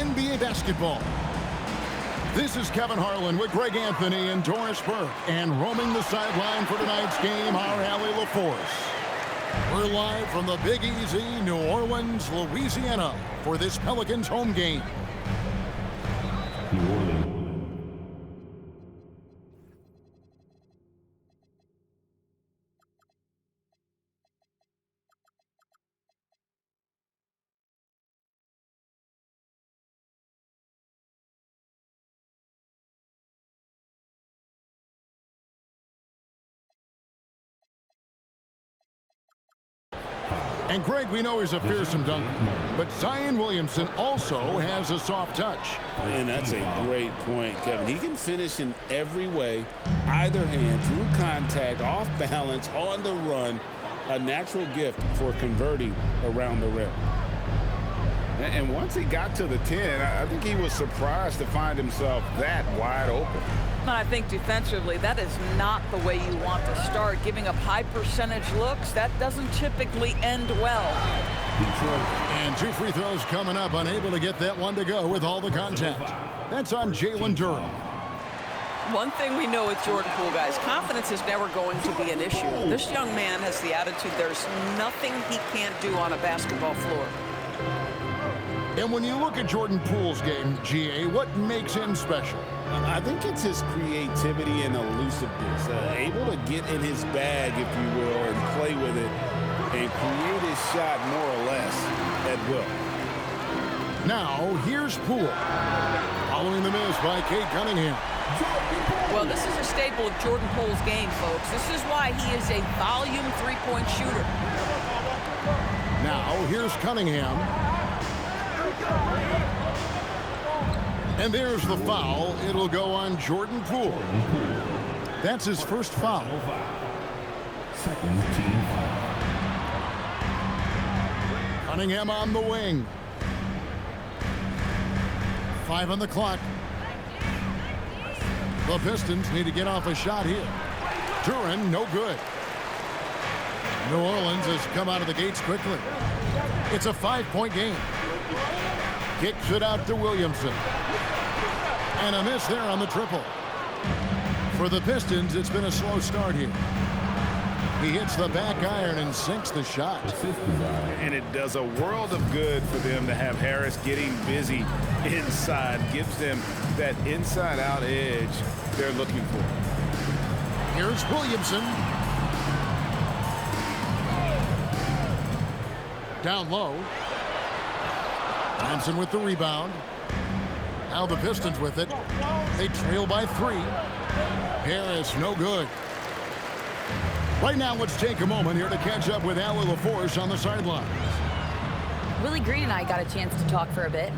NBA basketball. This is Kevin Harlan with Greg Anthony and Doris Burke. And roaming the sideline for tonight's game, our Allie LaForce. We're live from the Big Easy, New Orleans, Louisiana, for this Pelicans home game. New Orleans. And Greg, we know he's a fearsome dunker, but Zion Williamson also has a soft touch. And that's a great point, Kevin. He can finish in every way, either hand, through contact, off balance, on the run. A natural gift for converting around the rim. And once he got to the 10, I think he was surprised to find himself that wide open. And I think defensively, that is not the way you want to start. Giving up high percentage looks, that doesn't typically end well. And 2 free throws coming up, unable to get that one to go with all the contact. That's on Jalen Durham. One thing we know with Jordan Poole, guys, confidence is never going to be an issue. This young man has the attitude there's nothing he can't do on a basketball floor. And when you look at Jordan Poole's game, GA, what makes him special? I think it's his creativity and elusiveness. Able to get in his bag, if you will, and play with it and create his shot more or less at will. Now, here's Poole. Following the miss by Cade Cunningham. Well, this is a staple of Jordan Poole's game, folks. This is why he is a volume three-point shooter. Now, here's Cunningham. And there's the foul. It'll go on Jordan Poole. That's his first foul. Second team foul. Cunningham on the wing. 5 on the clock. The Pistons need to get off a shot here. Duran, no good. New Orleans has come out of the gates quickly. It's a 5-point game. Kicks it out to Williamson. And a miss there on the triple. For the Pistons, it's been a slow start here. He hits the back iron and sinks the shot. And it does a world of good for them to have Harris getting busy inside. Gives them that inside-out edge they're looking for. Here's Williamson. Down low. Thompson with the rebound. Now the Pistons with it. They trail by 3. Harris, no good. Right now, let's take a moment here to catch up with Allie LaForce on the sidelines. Willie Green and I got a chance to talk for a bit.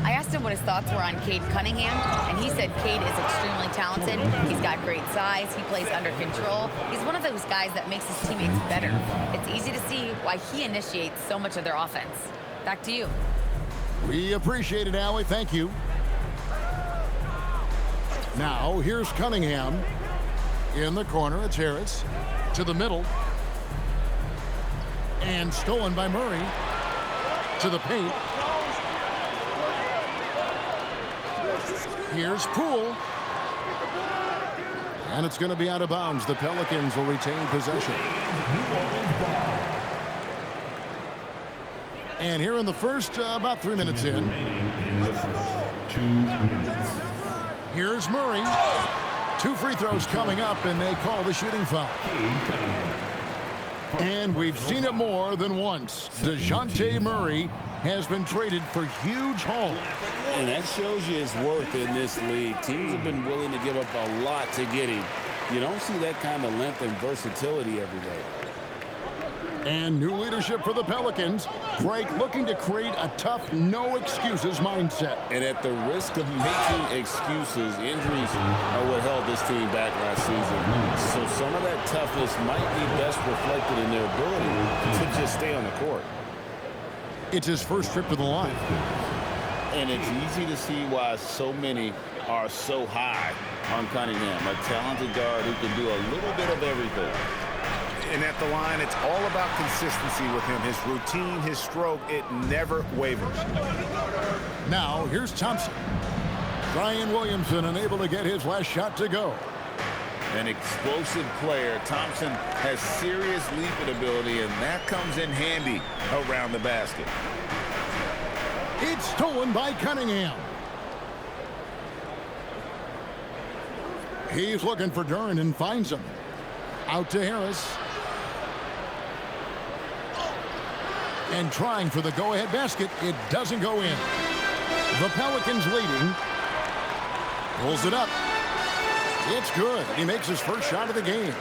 I asked him what his thoughts were on Cade Cunningham, and he said Cade is extremely talented. He's got great size. He plays under control. He's one of those guys that makes his teammates better. It's easy to see why he initiates so much of their offense. Back to you. We appreciate it, Allie. Thank you. Now, here's Cunningham. In the corner, it's Harris. To the middle. And stolen by Murray. To the paint. Here's Poole. And it's going to be out of bounds. The Pelicans will retain possession. And here in the first, about 3 minutes in. 2 minutes. Here's Murray. 2 free throws coming up, and they call the shooting foul. And we've seen it more than once. DeJounte Murray has been traded for huge haul. And that shows you his worth in this league. Teams have been willing to give up a lot to get him. You don't see that kind of length and versatility every day. And new leadership for the Pelicans. Greg looking to create a tough, no-excuses mindset. And at the risk of making excuses, injuries are what held this team back last season. So some of that toughness might be best reflected in their ability to just stay on the court. It's his first trip to the line. And it's easy to see why so many are so high on Cunningham, a talented guard who can do a little bit of everything. And at the line, it's all about consistency with him. His routine, his stroke, it never wavers. Now, here's Thompson. Brian Williamson unable to get his last shot to go. An explosive player. Thompson has serious leaping ability, and that comes in handy around the basket. It's stolen by Cunningham. He's looking for Duren and finds him. Out to Harris. And trying for the go-ahead basket. It doesn't go in. The Pelicans leading. Pulls it up. It's good. He makes his first shot of the game.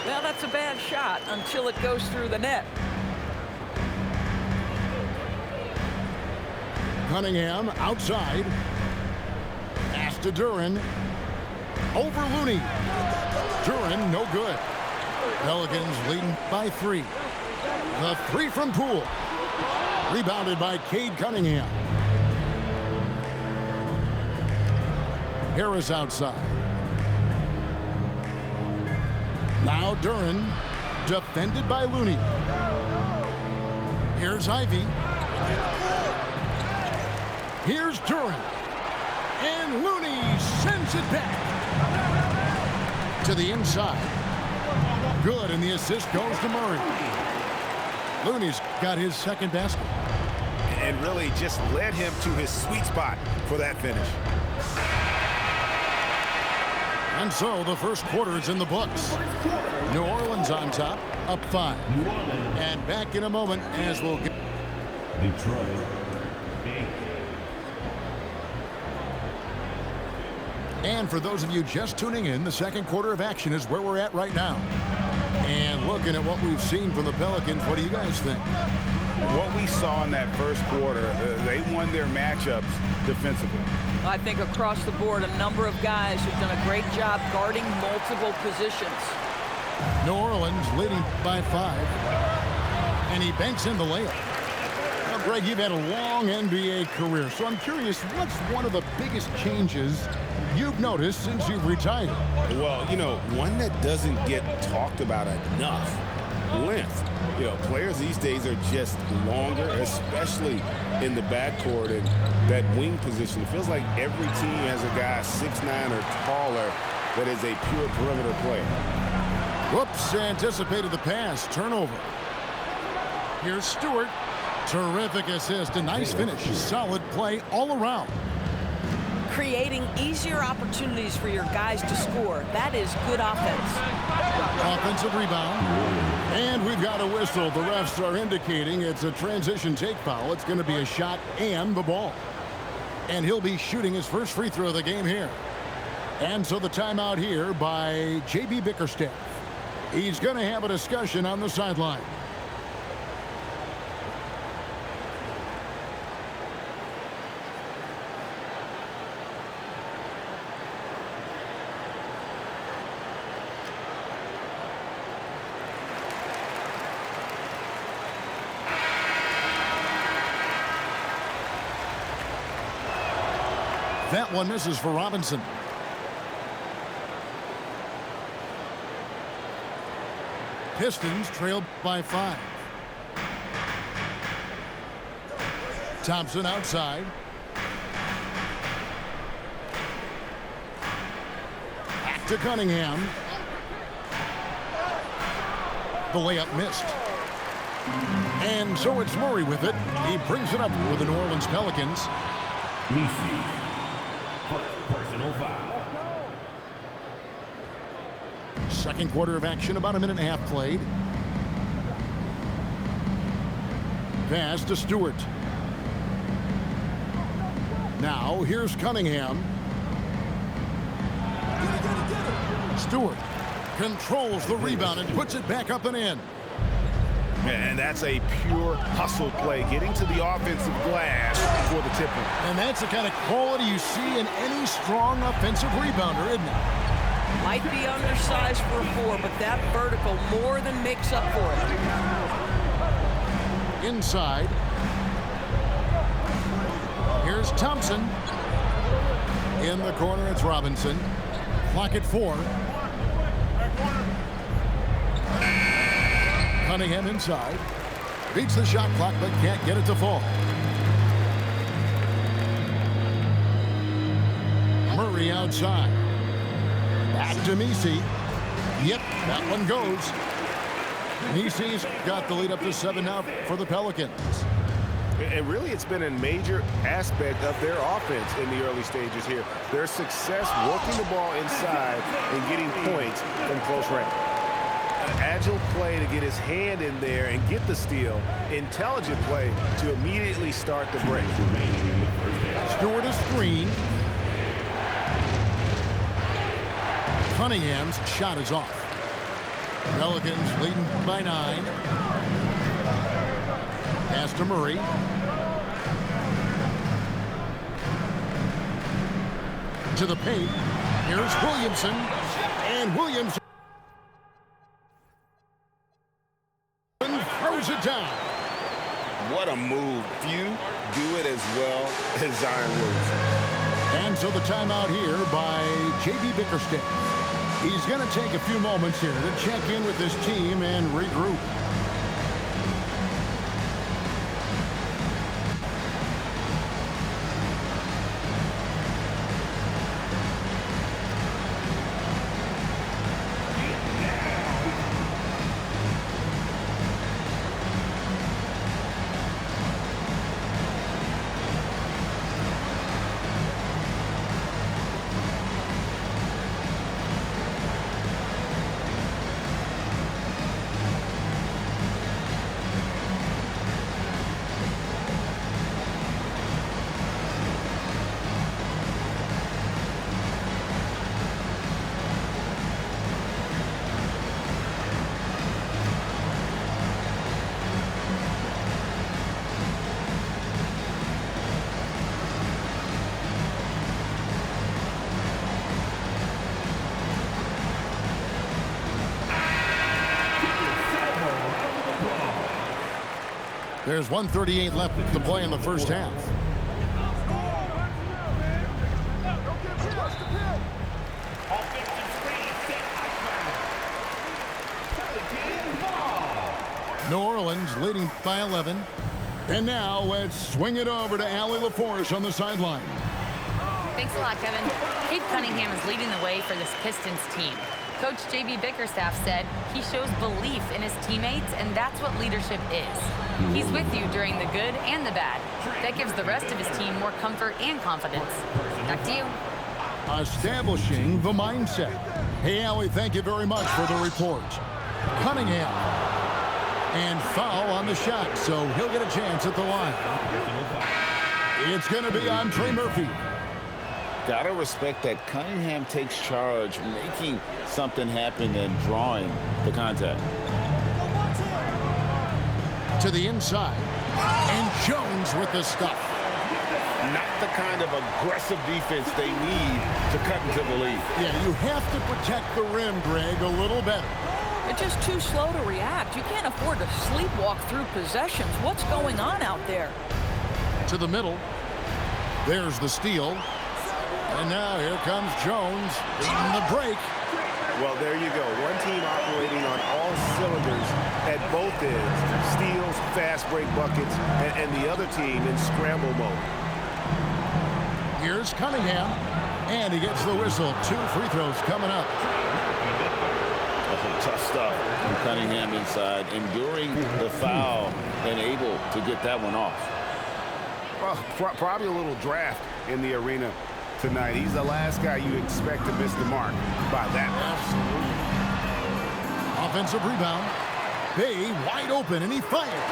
Well, that's a bad shot until it goes through the net. Cunningham outside. Pass to Duren. Over Looney. Duren, no good. Pelicans leading by 3. The 3 from Poole. Rebounded by Cade Cunningham. Harris outside. Now Duren, defended by Looney. Here's Ivy. Here's Duren. And Looney sends it back to the inside. Good, and the assist goes to Murray. Looney's got his second basket. And really just led him to his sweet spot for that finish. And so the first quarter is in the books. New Orleans on top, up 5. And back in a moment as we'll get... Detroit. And for those of you just tuning in, the second quarter of action is where we're at right now. And looking at what we've seen from the Pelicans, what do you guys think? What we saw in that first quarter, they won their matchups defensively. I think across the board, a number of guys who've done a great job guarding multiple positions. New Orleans leading by 5. And he banks in the layup. Now, Greg, you've had a long NBA career, so I'm curious, what's one of the biggest changes you've noticed since you've retired? Well, you know, one that doesn't get talked about enough, length. You know, players these days are just longer, especially in the backcourt and that wing position. It feels like every team has a guy 6'9" or taller that is a pure perimeter player. Whoops, anticipated the pass. Turnover. Here's Stewart. Terrific assist. A nice finish. Solid play all around. Creating easier opportunities for your guys to score. That is good offense. Offensive rebound. And we've got a whistle. The refs are indicating it's a transition take foul. It's going to be a shot and the ball. And he'll be shooting his first free throw of the game here. And so the timeout here by J.B. Bickerstaff. He's going to have a discussion on the sideline. That one misses for Robinson. Pistons trailed by 5. Thompson outside. Back to Cunningham. The layup missed. And so it's Murray with it. He brings it up for the New Orleans Pelicans. Personal foul. Second quarter of action, about a minute and a half played. Pass to Stewart. Now here's Cunningham. Stewart controls the rebound and puts it back up and in. And that's a pure hustle play, getting to the offensive glass for the tip. And that's the kind of quality you see in any strong offensive rebounder, isn't it? Might be undersized for a 4, but that vertical more than makes up for it. Inside. Here's Thompson. In the corner, it's Robinson. Clock at 4. Cunningham inside. Beats the shot clock, but can't get it to fall. Murray outside. Back to Messi. Yep, that one goes. Messi's got the lead up to 7 now for the Pelicans. And really, it's been a major aspect of their offense in the early stages here. Their success working the ball inside and getting points from close range. An agile play to get his hand in there and get the steal. Intelligent play to immediately start the break. Stewart a screen. Cunningham's shot is off. Pelicans leading by 9. Pass to Murray. To the paint. Here's Williamson. And Williamson throws it down. What a move. Few do it as well as Zion Williamson. And so the timeout here by J.B. Bickerstaff. He's going to take a few moments here to check in with his team and regroup. There's 1:38 left to play in the first half. New Orleans leading by 11. And now let's swing it over to Allie LaForce on the sideline. Thanks a lot, Kevin. Cade Cunningham is leading the way for this Pistons team. Coach J.B. Bickerstaff said he shows belief in his teammates, and that's what leadership is. He's with you during the good and the bad. That gives the rest of his team more comfort and confidence. Back to you. Establishing the mindset. Hey, Allie, thank you very much for the report. Cunningham. And foul on the shot, so he'll get a chance at the line. It's going to be on Trey Murphy. Gotta respect that Cunningham takes charge, making something happen and drawing the contact. To the inside. And Jones with the stuff. Not the kind of aggressive defense they need to cut into the lead. Yeah, you have to protect the rim, Greg, a little better. They're just too slow to react. You can't afford to sleepwalk through possessions. What's going on out there? To the middle. There's the steal. And now here comes Jones beating the break. Well, there you go. One team operating on all cylinders at both ends. Steals, fast break buckets, and the other team in scramble mode. Here's Cunningham. And he gets the whistle. 2 free throws coming up. Tough stuff from Cunningham inside, enduring the foul and able to get that one off. Well, probably a little draft in the arena tonight. He's the last guy you expect to miss the mark by that much. Offensive rebound. Bay wide open, and he fired.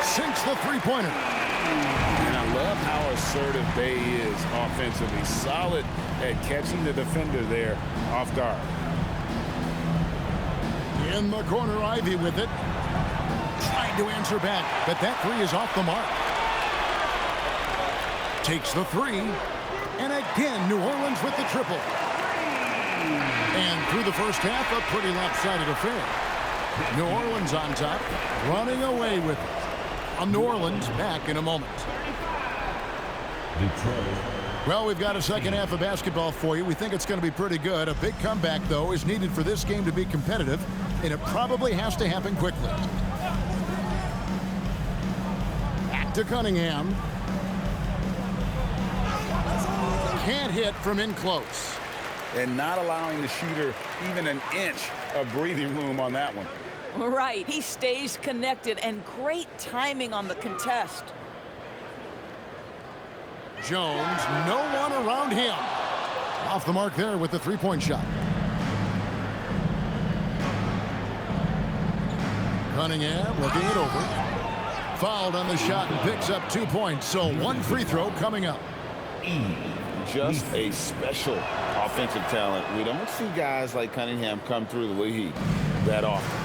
Sinks the three-pointer. And I love how assertive Bay is offensively. Solid at catching the defender there off guard. In the corner, Ivy with it. Tried to answer back, but that three is off the mark. Takes the three. And again, New Orleans with the triple. And through the first half, a pretty lopsided affair. New Orleans on top, running away with it. New Orleans back in a moment. Detroit. Well, we've got a second half of basketball for you. We think it's going to be pretty good. A big comeback, though, is needed for this game to be competitive. and it probably has to happen quickly. Back to Cunningham. Can't hit from in close. And not allowing the shooter even an inch of breathing room on that one. Right, he stays connected, and great timing on the contest. Jones, no one around him. Off the mark there with the three-point shot. Cunningham looking it over. Fouled on the shot and picks up 2 points. So one free throw coming up. Just a special offensive talent. We don't see guys like Cunningham come through the league that often.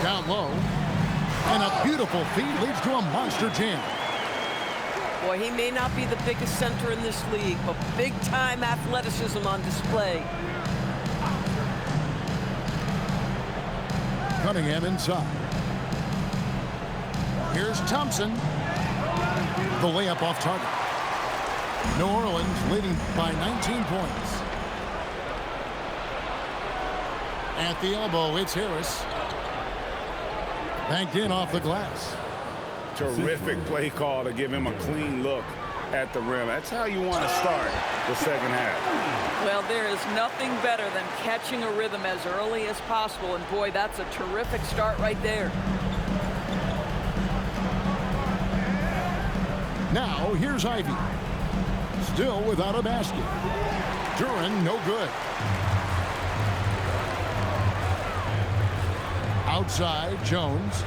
Down low. And a beautiful feed leads to a monster jam. Boy, he may not be the biggest center in this league, but big-time athleticism on display. Cunningham inside. Here's Thompson. The layup off target. New Orleans leading by 19 points. At the elbow, it's Harris. Banked in off the glass. Terrific play call to give him a clean look at the rim. That's how you want to start the second half. Well, there is nothing better than catching a rhythm as early as possible, and boy, that's a terrific start right there. Now, here's Ivy. Still without a basket. Duran, no good. Outside, Jones.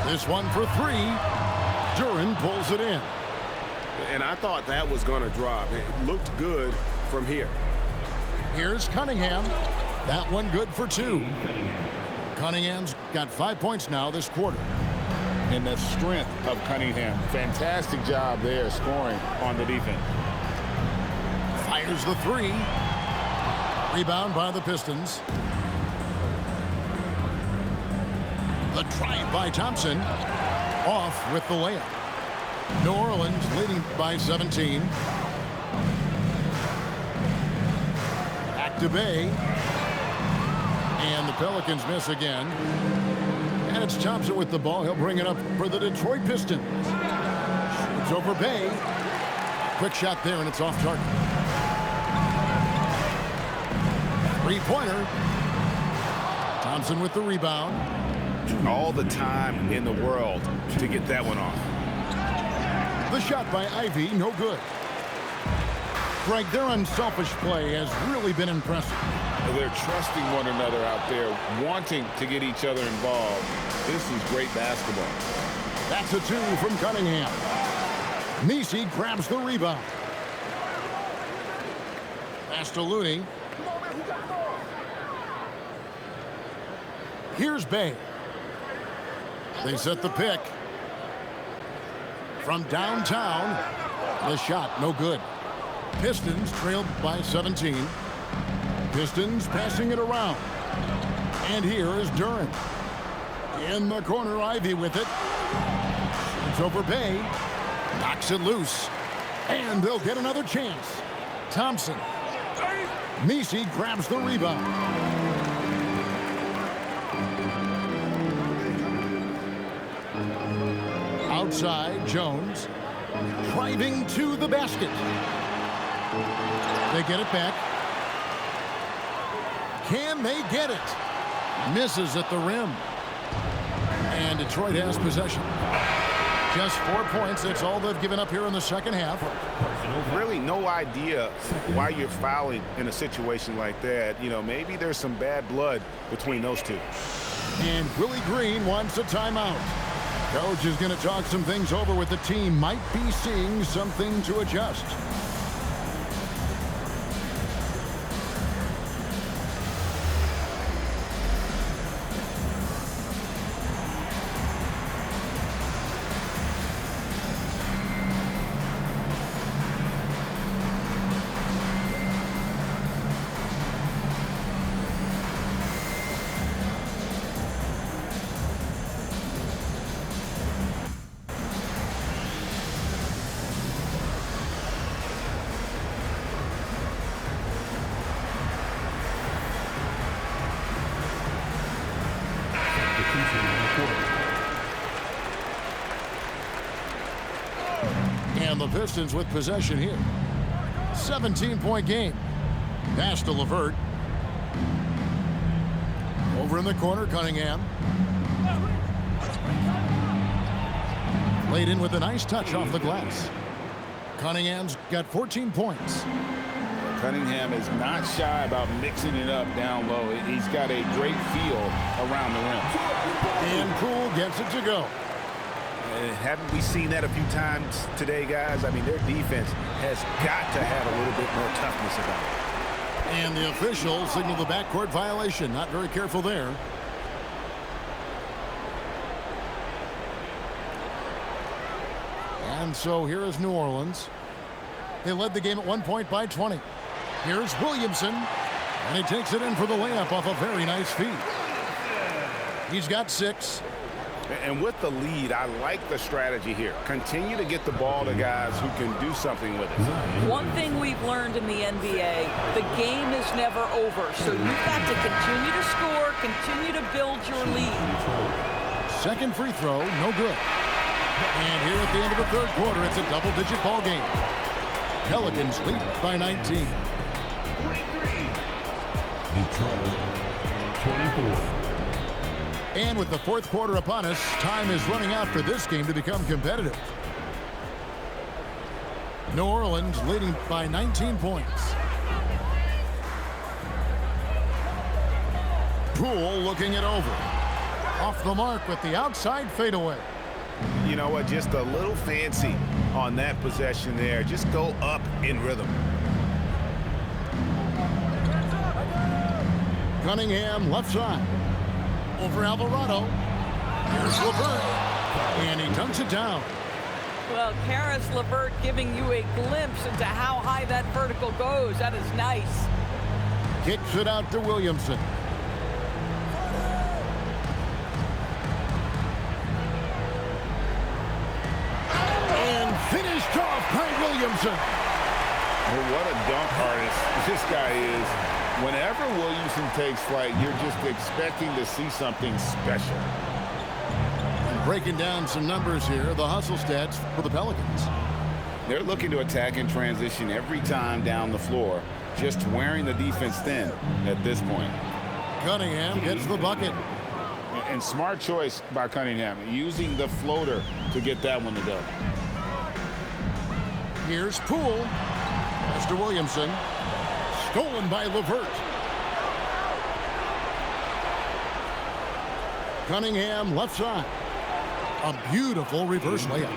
This one for three. Duran pulls it in. And I thought that was going to drop. It looked good from here. Here's Cunningham. That one good for two. Cunningham's got 5 points now this quarter. And the strength of Cunningham. Fantastic job there scoring on the defense. Fires the three. Rebound by the Pistons. The drive by Thompson. Off with the layup. New Orleans leading by 17. Back to Bay. And the Pelicans miss again. And it's Thompson with the ball. He'll bring it up for the Detroit Pistons. It's over Bay. Quick shot there, and it's off target. Three-pointer. Thompson with the rebound. All the time in the world to get that one off. The shot by Ivy, no good. Greg, their unselfish play has really been impressive. They're trusting one another out there, wanting to get each other involved. This is great basketball. That's a two from Cunningham. Nisi grabs the rebound. Pass to Looney. Here's Bay. They set the pick. From downtown, the shot no good. Pistons trailed by 17. Pistons passing it around. And here is Duran. In the corner, Ivy with it. It's over Bay. Knocks it loose. And they'll get another chance. Thompson. Nisi grabs the rebound. Outside, Jones. Driving to the basket. They get it back. Can they get it? Misses at the rim. And Detroit has possession. Just 4 points. That's all they've given up here in the second half. Really no idea why you're fouling in a situation like that. You know, maybe there's some bad blood between those two. And Willie Green wants a timeout. Coach is going to talk some things over with the team. Might be seeing something to adjust. And the Pistons with possession here. 17-point game. Pass to LeVert. Over in the corner, Cunningham. Laid in with a nice touch off the glass. Cunningham's got 14 points. Cunningham is not shy about mixing it up down low. He's got a great feel around the rim. And Poole gets it to go. Haven't we seen that a few times today, guys? I mean, their defense has got to have a little bit more toughness about it. And the official signaled the backcourt violation. Not very careful there. And so here is New Orleans. They led the game at 1 point by 20. Here's Williamson. And he takes it in for the layup off a very nice feed. He's got 6. And with the lead, I like the strategy here. Continue to get the ball to guys who can do something with it. One thing we've learned in the NBA, the game is never over. So you've got to continue to score, continue to build your lead. Second free throw, no good. And here at the end of the third quarter, it's a double-digit ball game. Pelicans lead by 19. Detroit, 24. And with the fourth quarter upon us, time is running out for this game to become competitive. New Orleans leading by 19 points. Poole looking it over. Off the mark with the outside fadeaway. You know what? Just a little fancy on that possession there. Just go up in rhythm. Cunningham left side. Over Alvarado. Here's LeVert. And he dunks it down. Well, Karis LeVert giving you a glimpse into how high that vertical goes. That is nice. Kicks it out to Williamson. And finished off by Williamson. Well, what a dunk artist this guy is. Whenever Williamson takes flight, you're just expecting to see something special. And breaking down some numbers here, the hustle stats for the Pelicans. They're looking to attack in transition every time down the floor, just wearing the defense thin at this point. Cunningham gets the bucket. And smart choice by Cunningham, using the floater to get that one to go. Here's Poole. Pass to Williamson. Stolen by LeVert. Cunningham left side. A beautiful reverse layup.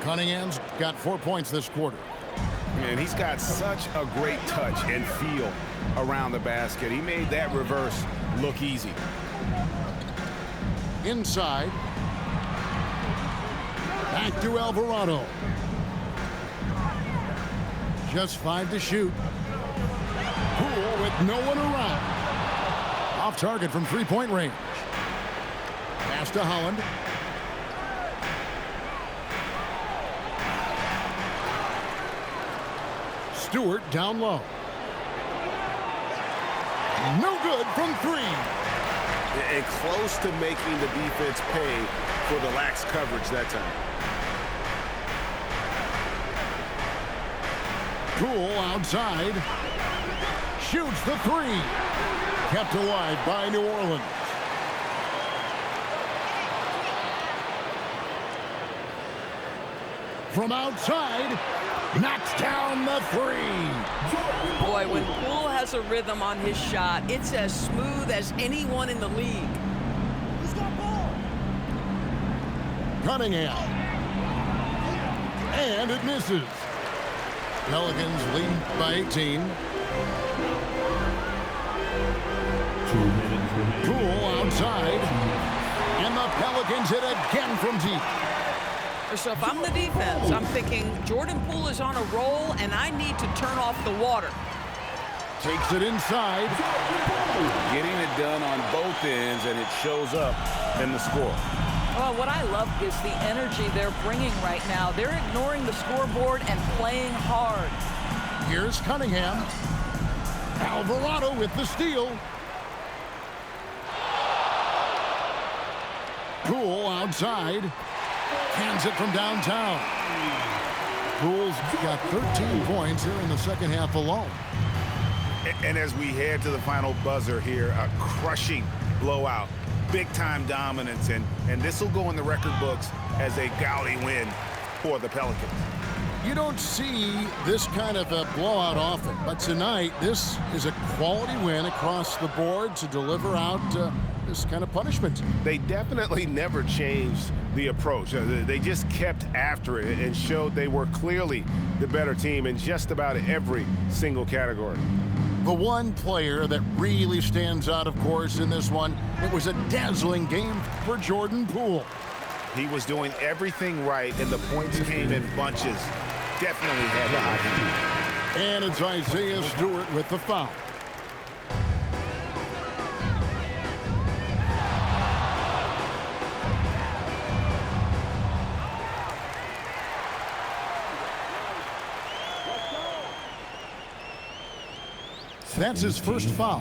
Cunningham's got 4 points this quarter. And he's got such a great touch and feel around the basket. He made that reverse look easy. Inside. Back to Alvarado. Just 5 to shoot. Poole with no one around. Off target from three-point range. Pass to Holland. Stewart down low. No good from 3. And close to making the defense pay for the lax coverage that time. Poole outside. Shoots the 3. Kept wide by New Orleans. From outside, knocks down the 3. Boy, when Poole has a rhythm on his shot, it's as smooth as anyone in the league. Cunningham. And it misses. Pelicans lead by 18. 2 minutes remaining. Poole outside. And the Pelicans hit again from deep. So if I'm the defense, I'm thinking Jordan Poole is on a roll and I need to turn off the water. Takes it inside. Getting it done on both ends, and it shows up in the score. Well, what I love is the energy they're bringing right now. They're ignoring the scoreboard and playing hard. Here's Cunningham. Alvarado with the steal. Poole outside. Hands it from downtown. Poole's got 13 points here in the second half alone. And as we head to the final buzzer here, a crushing blowout, big-time dominance, and this will go in the record books as a gaudy win for the Pelicans. You don't see this kind of a blowout often, but tonight this is a quality win across the board to deliver out this kind of punishment. They definitely never changed the approach. They just kept after it and showed they were clearly the better team in just about every single category. The one player that really stands out, of course, in this one, it was a dazzling game for Jordan Poole. He was doing everything right, and the points came in bunches. Definitely had the hot streak. And it's Isaiah Stewart with the foul. That's his first foul.